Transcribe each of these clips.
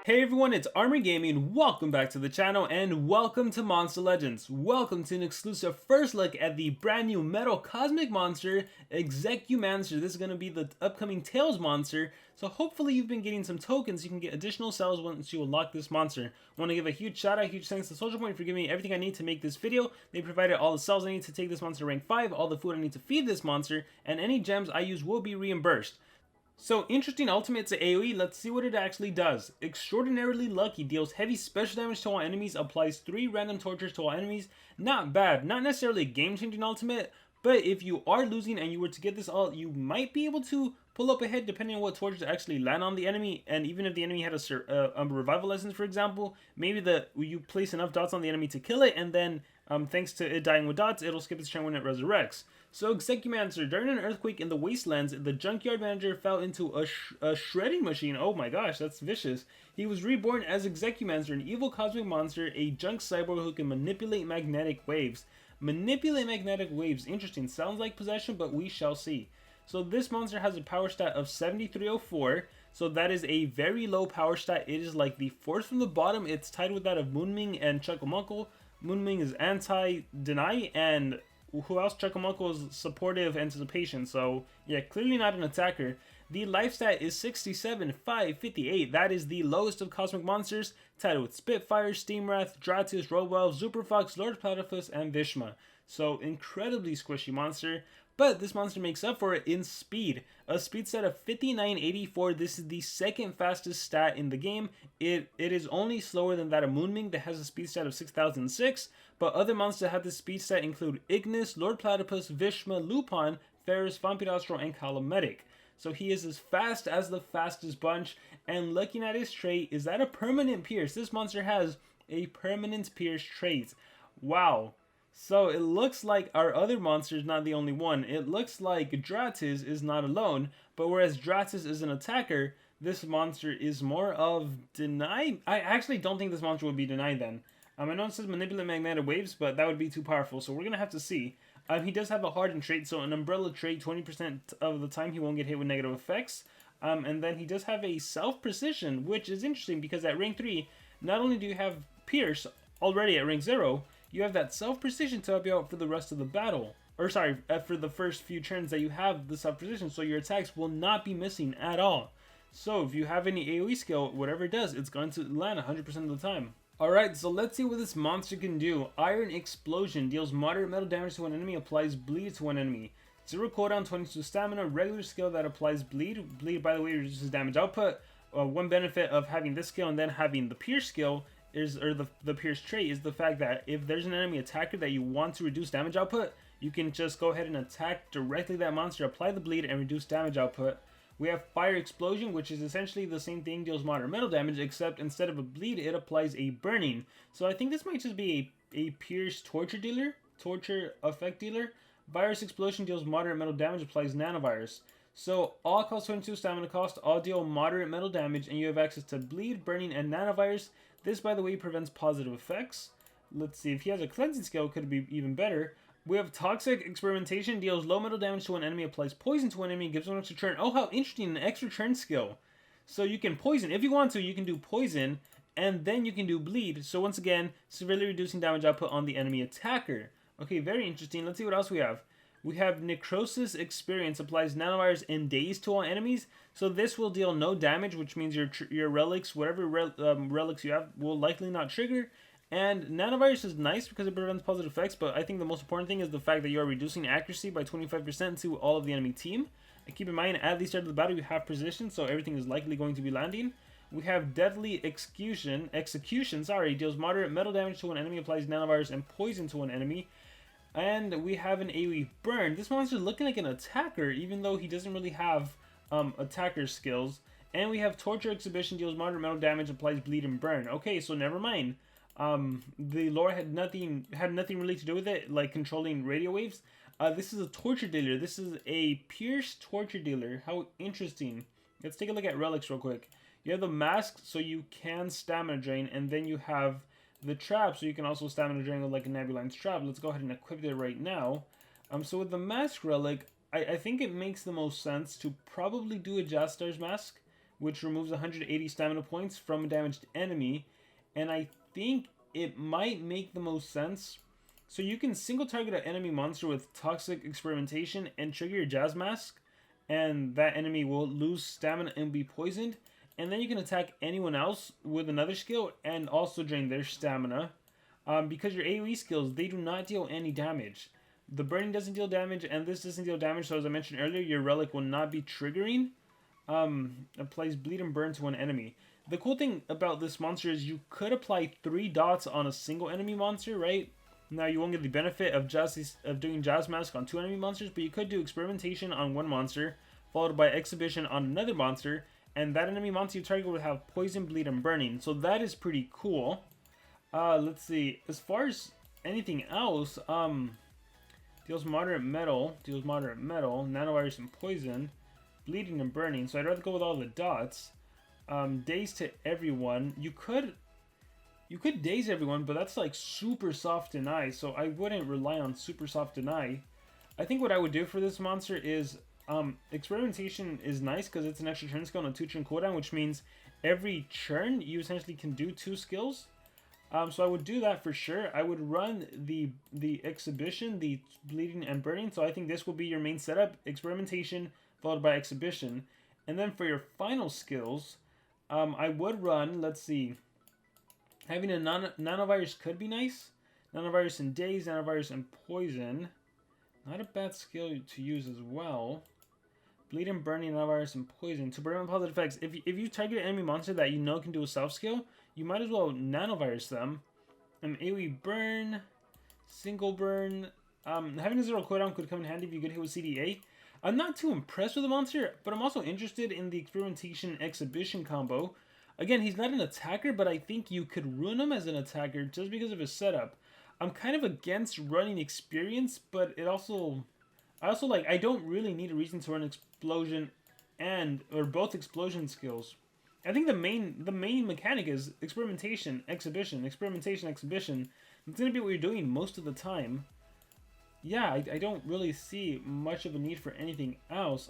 Hey everyone, it's Armor Gaming. Welcome back to the channel and welcome to Monster Legends. Welcome to an exclusive first look at the brand new metal cosmic monster, Execumancer. This is going to be the upcoming Tails monster. So hopefully you've been getting some tokens. You can get additional cells once you unlock this monster. I want to give a huge shout out, huge thanks to SocialPoint for giving me everything I need to make this video. They provided all the cells I need to take this monster to rank 5, all the food I need to feed this monster, and any gems I use will be reimbursed. So, interesting ultimate to AoE, let's see what it actually does. Extraordinarily Lucky deals heavy special damage to all enemies, applies 3 random tortures to all enemies. Not bad, not necessarily a game-changing ultimate, but if you are losing and you were to get this ult, you might be able to pull up ahead depending on what tortures actually land on the enemy. And even if the enemy had a revival essence, for example, maybe you place enough dots on the enemy to kill it, and then thanks to it dying with dots, it'll skip its turn when it resurrects. So Execumancer, during an earthquake in the wastelands, the junkyard manager fell into a shredding machine. Oh my gosh, that's vicious. He was reborn as Execumancer, an evil cosmic monster, a junk cyborg who can manipulate magnetic waves. Manipulate magnetic waves, interesting. Sounds like possession, but we shall see. So this monster has a power stat of 7304. So that is a very low power stat. It is like the fourth from the bottom. It's tied with that of Moonming and Chucklemuckle. Moonming is anti-deny, and who else? Chucklemuckle is supportive anticipation. So yeah, clearly not an attacker. The life stat is 67,558. That is the lowest of cosmic monsters, tied with Spitfire, Steamwrath, Dratius, Roadwell, Superfox, Lord Platypus, and Vishma. So incredibly squishy monster. But this monster makes up for it in speed. A speed stat of 5984. This is the second fastest stat in the game. It is only slower than that of Moonming that has a speed stat of 6006. But other monsters that have this speed stat include Ignis, Lord Platypus, Vishma, Lupin, Ferris, Vampirostro, and Calamedic. So he is as fast as the fastest bunch. And looking at his trait, is that a permanent pierce? This monster has a permanent pierce trait. Wow. So it looks like our other monster is not the only one. It looks like Dratius is not alone, but whereas Dratius is an attacker, this monster is more of deny. I actually don't think this monster would be denied then. I know it says manipulate magnetic waves, but that would be too powerful, so we're going to have to see. He does have a hardened trait, so an umbrella trait, 20% of the time he won't get hit with negative effects. And then he does have a self-precision, which is interesting because at rank 3, not only do you have Pierce already at rank 0, you have that self-precision to help you out for the rest of the battle. Or sorry, for the first few turns that you have the self-precision, so your attacks will not be missing at all. So if you have any AoE skill, whatever it does, it's going to land 100% of the time. Alright, so let's see what this monster can do. Iron Explosion deals moderate metal damage to an enemy, applies bleed to one enemy. 0 cooldown, 22 stamina, regular skill that applies bleed. Bleed, by the way, reduces damage output. One benefit of having this skill and then having the pierce skill the pierce trait is the fact that if there's an enemy attacker that you want to reduce damage output, you can just go ahead and attack directly that monster, apply the bleed, and reduce damage output. We have Fire Explosion, which is essentially the same thing, deals moderate metal damage, except instead of a bleed, it applies a burning. So I think this might just be a pierce torture effect dealer. Virus Explosion deals moderate metal damage, applies nanovirus. So all cost 22 stamina cost, all deal moderate metal damage, and you have access to bleed, burning, and nanovirus. This, by the way, prevents positive effects. Let's see, if he has a cleansing skill, could it be even better? We have Toxic Experimentation, deals low metal damage to an enemy, applies poison to an enemy, gives one extra turn. Oh, how interesting, an extra turn skill. So you can poison. If you want to, you can do poison, and then you can do bleed. So once again, severely reducing damage output on the enemy attacker. Okay, very interesting. Let's see what else we have. We have Necrosis Experience, applies nanovirus and daze to all enemies. So this will deal no damage, which means your relics, whatever relics you have, will likely not trigger. And nanovirus is nice because it prevents positive effects, but I think the most important thing is the fact that you are reducing accuracy by 25% to all of the enemy team. And keep in mind, at the start of the battle, you have precision, so everything is likely going to be landing. We have Deadly Execution, deals moderate metal damage to an enemy, applies nanovirus and poison to an enemy. And we have an AoE Burn. This monster is looking like an attacker, even though he doesn't really have attacker skills. And we have Torture Exhibition, deals moderate metal damage, applies bleed and burn. Okay, so never mind. The lore had nothing really to do with it, like controlling radio waves. This is a torture dealer. This is a pierce torture dealer. How interesting. Let's take a look at relics real quick. You have the mask, so you can stamina drain, and then you have the trap, so you can also stamina drain with like a Nebuline's trap. Let's go ahead and equip it right now. So with the mask relic, I think it makes the most sense to probably do a Jastar's mask, which removes 180 stamina points from a damaged enemy. And I think it might make the most sense. So you can single target an enemy monster with Toxic Experimentation and trigger your Jazz Mask, and that enemy will lose stamina and be poisoned. And then you can attack anyone else with another skill and also drain their stamina. Because your AoE skills, they do not deal any damage. The burning doesn't deal damage, and this doesn't deal damage, so as I mentioned earlier, your relic will not be triggering. Applies bleed and burn to one enemy. The cool thing about this monster is you could apply 3 dots on a single enemy monster, right? Now you won't get the benefit of doing Jazz Mask on 2 enemy monsters, but you could do Experimentation on one monster, followed by Exhibition on another monster, and that enemy monster you target would have Poison, Bleed, and Burning. So that is pretty cool. Let's see. As far as anything else, deals moderate metal, nanovirus and poison, bleeding and burning. So I'd rather go with all the dots. Daze to everyone. You could daze everyone, but that's like super soft deny, so I wouldn't rely on super soft deny. I think what I would do for this monster is Experimentation is nice because it's an extra turn skill and a 2-turn cooldown, which means every turn you essentially can do 2 skills. So I would do that for sure. I would run the Exhibition, the bleeding and burning. So I think this will be your main setup: Experimentation followed by Exhibition. And then for your final skills, I would run, let's see, having a nanovirus could be nice. Nanovirus and daze, nanovirus and poison. Not a bad skill to use as well. Bleed and burning, nanovirus and poison. To prevent positive effects, if you target an enemy monster that you know can do a self skill, you might as well nanovirus them. AoE burn, single burn. Having a 0 cooldown could come in handy if you get hit with CDA. I'm not too impressed with the monster, but I'm also interested in the Experimentation Exhibition combo. Again, he's not an attacker, but I think you could ruin him as an attacker just because of his setup. I'm kind of against running experience, but I also like, I don't really need a reason to run explosion or both explosion skills. I think the main mechanic is experimentation, exhibition, experimentation, exhibition. It's gonna be what you're doing most of the time. Yeah, I don't really see much of a need for anything else.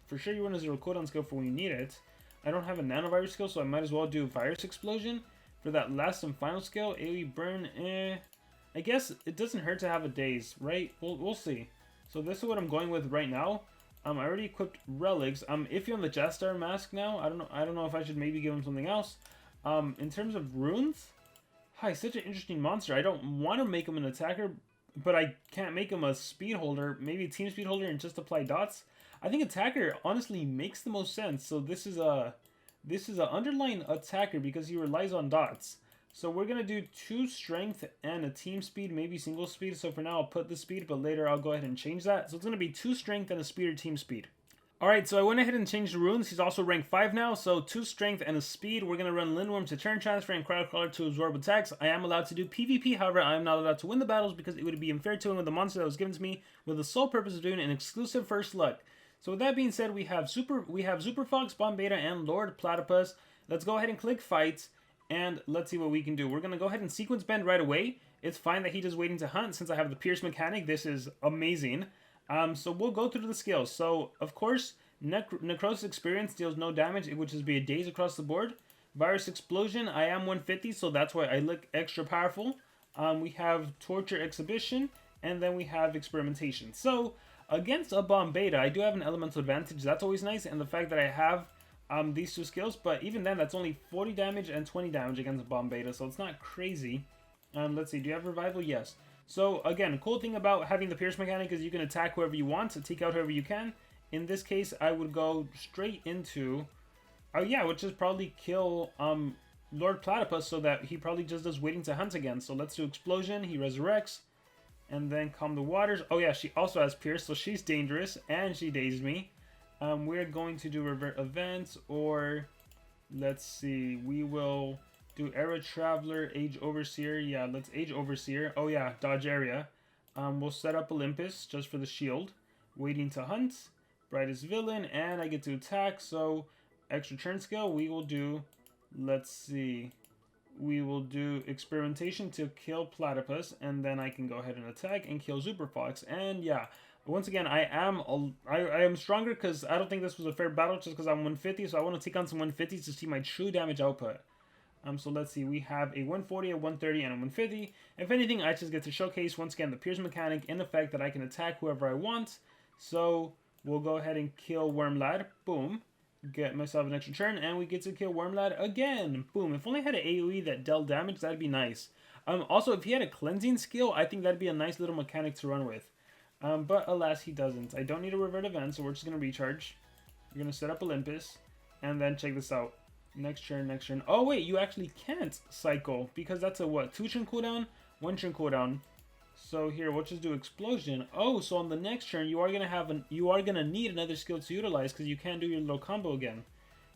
For sure you run a 0 cooldown skill for when you need it. I don't have a nanovirus skill, so I might as well do virus explosion for that last and final skill. AoE burn, I guess it doesn't hurt to have a daze, right? We'll see. So this is what I'm going with right now. I already equipped relics. If you're on the Jastar mask now, I don't know if I should maybe give him something else. In terms of runes, he's such an interesting monster. I don't want to make him an attacker, but I can't make him a speed holder. Maybe a team speed holder and just apply dots. I think attacker honestly makes the most sense. So this is a underlying attacker because he relies on dots. So we're gonna do 2 strength and a team speed, maybe single speed. So for now I'll put the speed, but later I'll go ahead and change that. So it's gonna be 2 strength and a speed or team speed. Alright, so I went ahead and changed the runes. He's also rank 5 now, so 2 strength and a speed. We're gonna run Lindworm to turn transfer and Crowdcrawler to absorb attacks. I am allowed to do PvP, however I am not allowed to win the battles because it would be unfair to win with the monster that was given to me with the sole purpose of doing an exclusive first look. So with that being said, we have Super Fox, Bomb Beta, and Lord Platypus. Let's go ahead and click fight, and let's see what we can do. We're going to go ahead and sequence bend right away. It's fine that he just waiting to hunt since I have the Pierce mechanic. This is amazing. So we'll go through the skills. So, of course, Necrosis Experience deals no damage. It would just be a daze across the board. Virus Explosion, I am 150, so that's why I look extra powerful. We have Torture Exhibition, and then we have Experimentation. So, against a Bomb Beta, I do have an elemental advantage. That's always nice, and the fact that I have these 2 skills, but even then, that's only 40 damage and 20 damage against a Bomb Beta, so it's not crazy. Let's see, do you have Revival? Yes. So, again, a cool thing about having the Pierce mechanic is you can attack whoever you want, to take out whoever you can. In this case, I would go straight into, which is probably kill Lord Platypus, so that he probably just does waiting to hunt again. So let's do Explosion, he resurrects. And then Calm the Waters. Oh yeah, she also has Pierce, so she's dangerous, and she dazed me. We're going to do Revert Events, or let's see, we will do Era Traveler, Age Overseer. Yeah, let's Age Overseer. Oh yeah, Dodge Area. We'll set up Olympus, just for the shield. Waiting to Hunt, Brightest Villain, and I get to attack, so extra turn skill, we will do, let's see, we will do Experimentation to kill Platypus, and then I can go ahead and attack and kill Super Fox. And yeah, Once again, I am stronger because I don't think this was a fair battle just because I'm 150. So I want to take on some 150s to see my true damage output. So let's see. We have a 140, a 130, and a 150. If anything, I just get to showcase once again the Pierce mechanic in the fact that I can attack whoever I want. So we'll go ahead and kill Wormlad. Boom. Get myself an extra turn, and we get to kill Wormlad again. Boom. If only I had an AoE that dealt damage, that'd be nice. Also, if he had a cleansing skill, I think that'd be a nice little mechanic to run with. But alas, he doesn't. I don't need a revert event, so we're just going to recharge. We're going to set up Olympus, and then check this out. Next turn, next turn. Oh, wait, you actually can't cycle, because that's a, what, 2-turn cooldown? 1-turn cooldown. So here, we'll just do Explosion. Oh, so on the next turn, you are gonna need another skill to utilize, because you can't do your little combo again.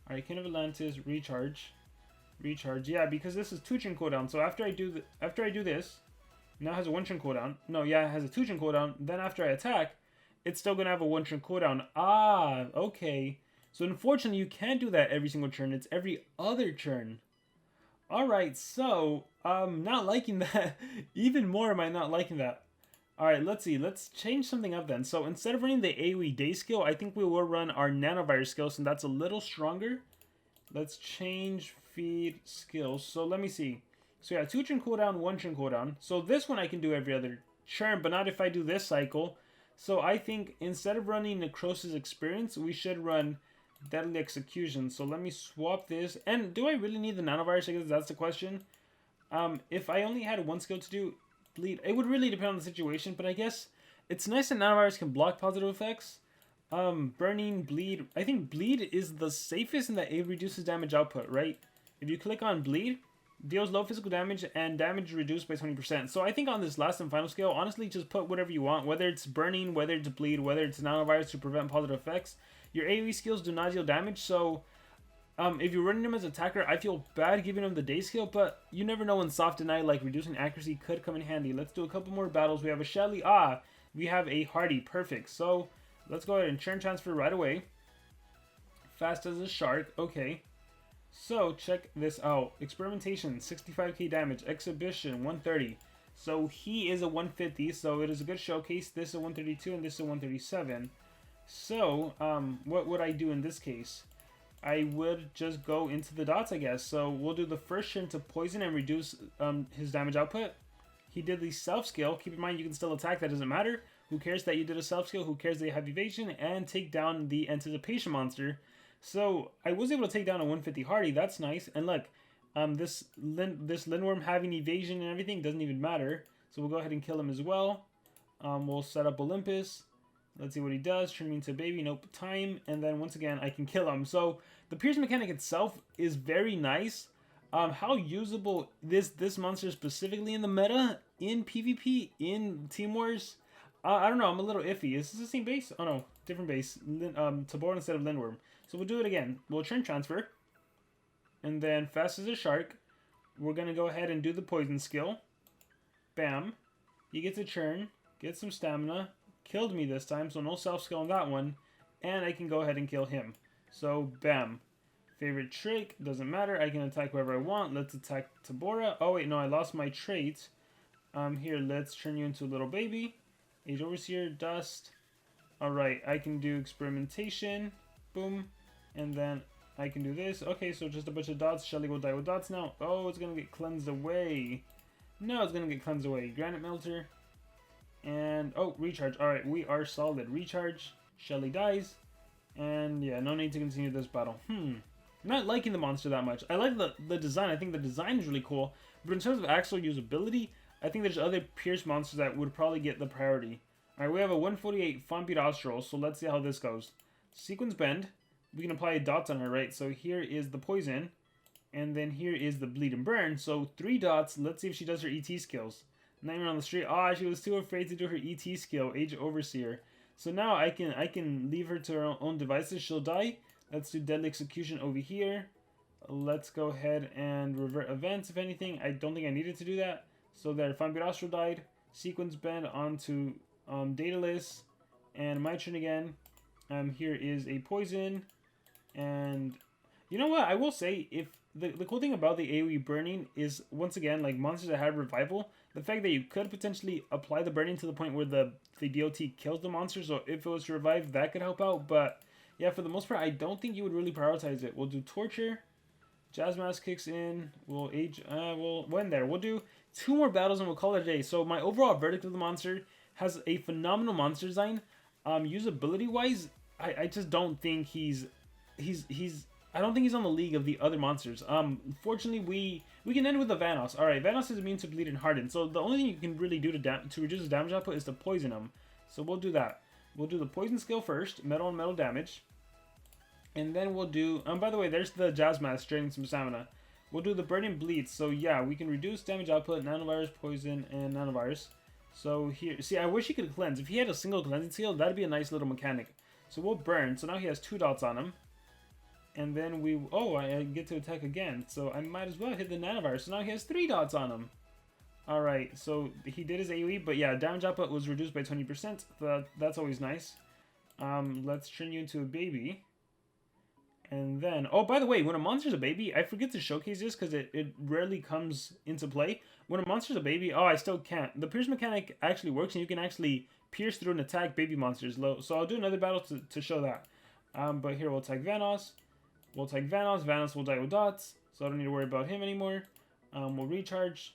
Alright, King of Atlantis, recharge. Recharge, yeah, because this is 2-turn cooldown, so after I do this, now it has a 1-turn cooldown. No, yeah, it has a 2-turn cooldown. Then after I attack, it's still going to have a 1-turn cooldown. Ah, okay. So unfortunately, you can't do that every single turn. It's every other turn. Alright, so, not liking that. Even more am I not liking that. Alright, let's see. Let's change something up then. So instead of running the AoE day skill, I think we will run our nanovirus skill, so that's a little stronger. Let's change feed skills. So let me see. So yeah, 2-turn cooldown, 1-turn cooldown. So this one I can do every other turn, but not if I do this cycle. So I think instead of running Necrosis Experience, we should run Deadly Execution. So let me swap this. And do I really need the nanovirus? I guess that's the question. If I only had one skill to do bleed, it would really depend on the situation, but I guess it's nice that nanovirus can block positive effects. Burning, bleed. I think bleed is the safest in that it reduces damage output, right? If you click on bleed, deals low physical damage and damage reduced by 20%. So I think on this last and final scale, honestly, just put whatever you want. Whether it's burning, whether it's bleed, whether it's nanovirus to prevent positive effects. Your AoE skills do not deal damage, so if you're running him as attacker, I feel bad giving him the day skill, but you never know when soft deny, like reducing accuracy, could come in handy. Let's do a couple more battles. We have a Shelly. We have a Hardy. Perfect. So let's go ahead and turn transfer right away. Fast as a shark. Okay. So, check this out. Experimentation, 65k damage. Exhibition, 130. So, he is a 150, so it is a good showcase. This is a 132, and this is a 137. So, what would I do in this case? I would just go into the dots, I guess. So, we'll do the first turn to poison and reduce his damage output. He did the self-skill. Keep in mind, you can still attack. That doesn't matter. Who cares that you did a self-skill? Who cares that you have evasion? And take down the Anticipation monster. So, I was able to take down a 150 Hardy. That's nice. And look, this Lindworm having evasion and everything doesn't even matter. So, we'll go ahead and kill him as well. We'll set up Olympus. Let's see what he does. Turn me into a baby. Nope. Time. And then, once again, I can kill him. So, the Pierce mechanic itself is very nice. How usable this monster specifically in the meta, in PvP, in Team Wars, I don't know. I'm a little iffy. Is this the same base? Oh, no. Different base. Tabor instead of Lindworm. So we'll do it again. We'll turn transfer. And then fast as a shark. We're going to go ahead and do the poison skill. Bam. He gets a churn. Gets some stamina. Killed me this time, so no self-skill on that one. And I can go ahead and kill him. So, bam. Favorite trick. Doesn't matter. I can attack whoever I want. Let's attack Tabora. Oh, wait. No, I lost my trait. Here, let's turn you into a little baby. Age Overseer. Dust. Alright, I can do experimentation. Boom. And then I can do this. Okay, so just a bunch of dots. Shelly will die with dots now. Oh, it's going to get cleansed away. No, it's going to get cleansed away. Granite Melter. And, oh, recharge. Alright, we are solid. Recharge. Shelly dies. And, yeah, no need to continue this battle. I'm not liking the monster that much. I like the design. I think the design is really cool. But in terms of actual usability, I think there's other Pierce monsters that would probably get the priority. Alright, we have a 148 Fompidostral, so let's see how this goes. Sequence Bend. We can apply dots on her, right? So here is the poison. And then here is the bleed and burn. So 3 dots. Let's see if she does her ET skills. Nightmare on the Street. She was too afraid to do her ET skill. Age Overseer. So now I can leave her to her own devices. She'll die. Let's do Deadly Execution over here. Let's go ahead and revert events, if anything. I don't think I needed to do that. So there, Fompidostral died. Sequence Bend onto Daedalus. And my turn again. Here is a poison. And you know what? I will say, if the cool thing about the AoE burning is, once again, like monsters that have revival, the fact that you could potentially apply the burning to the point where the DOT kills the monster, so if it was to revive, that could help out. But yeah, for the most part, I don't think you would really prioritize it. We'll do torture. Jazz Mask kicks in. We'll age. We'll win there. We'll do 2 more battles and we'll call it a day. So my overall verdict of the monster has a phenomenal monster design. Usability wise, I just don't think he's I don't think he's on the league of the other monsters. Fortunately, we can end with a Vanoss. All right, Vanoss is immune to bleed and harden. So the only thing you can really do to reduce his damage output is to poison him. So we'll do that. We'll do the poison skill first, metal on metal damage. And then we'll do, by the way, there's the Jazz Mask draining some stamina. We'll do the Burning Bleed. So yeah, we can reduce damage output, nanovirus, poison, and nanovirus. So here, see, I wish he could cleanse. If he had a single cleansing skill, that'd be a nice little mechanic. So we'll burn. So now he has 2 dots on him. And then I get to attack again. So I might as well hit the nanovirus. So now he has 3 dots on him. Alright, so he did his AoE, but yeah, damage output was reduced by 20%. That's always nice. Let's turn you into a baby. And then, oh, by the way, when a monster's a baby, I forget to showcase this because it rarely comes into play. When a monster's a baby, oh, I still can't. The pierce mechanic actually works, and you can actually pierce through and attack baby monsters. So I'll do another battle to show that. But here, we'll attack Vanoss. We'll attack Vanoss. Vanoss will die with dots, so I don't need to worry about him anymore. We'll recharge.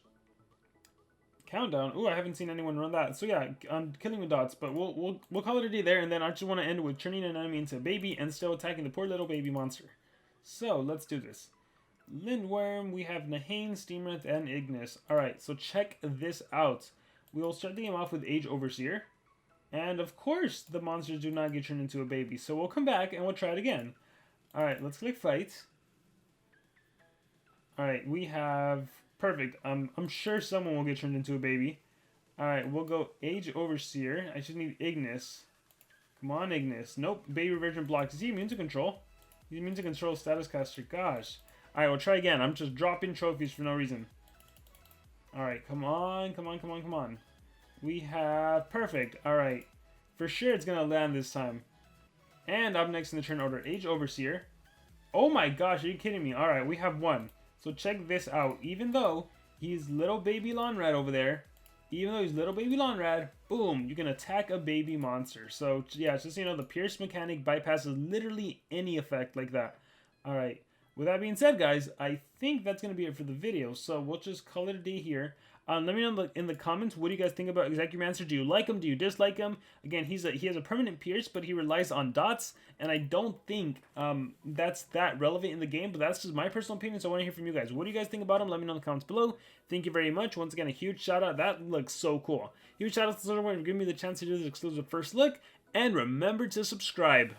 Countdown. Ooh, I haven't seen anyone run that. So yeah, I'm killing with dots, but we'll call it a day there, and then I just want to end with turning an enemy into a baby and still attacking the poor little baby monster. So let's do this. Lindworm, we have Nahane, Steamwrath, and Ignis. Alright, so check this out. We'll start the game off with Age Overseer. And of course, the monsters do not get turned into a baby. So we'll come back and we'll try it again. Alright, let's click Fight. Alright, we have... Perfect. I'm sure someone will get turned into a baby. Alright, we'll go Age Overseer. I just need Ignis. Come on, Ignis. Nope, baby virgin blocks. Is he immune to control? He's immune to control status caster. Gosh. Alright, we'll try again. I'm just dropping trophies for no reason. Alright, come on, come on, come on, come on. We have... Perfect. Alright. For sure it's going to land this time. And up next in the turn order, Age Overseer. Oh my gosh, are you kidding me? Alright, we have 1. So check this out. Even though he's little baby Lonrad over there, boom, you can attack a baby monster. So yeah, just so you know, the Pierce mechanic bypasses literally any effect like that. Alright, with that being said, guys, I think that's going to be it for the video. So we'll just call it a day here. Let me know in the comments, what do you guys think about Execumancer? Do you like him? Do you dislike him? Again, he has a permanent pierce, but he relies on dots, and I don't think that's that relevant in the game, but that's just my personal opinion, so I want to hear from you guys. What do you guys think about him? Let me know in the comments below. Thank you very much. Once again, a huge shout out. That looks so cool. Huge shout out to SocialPoint for giving me the chance to do this exclusive first look, and remember to subscribe.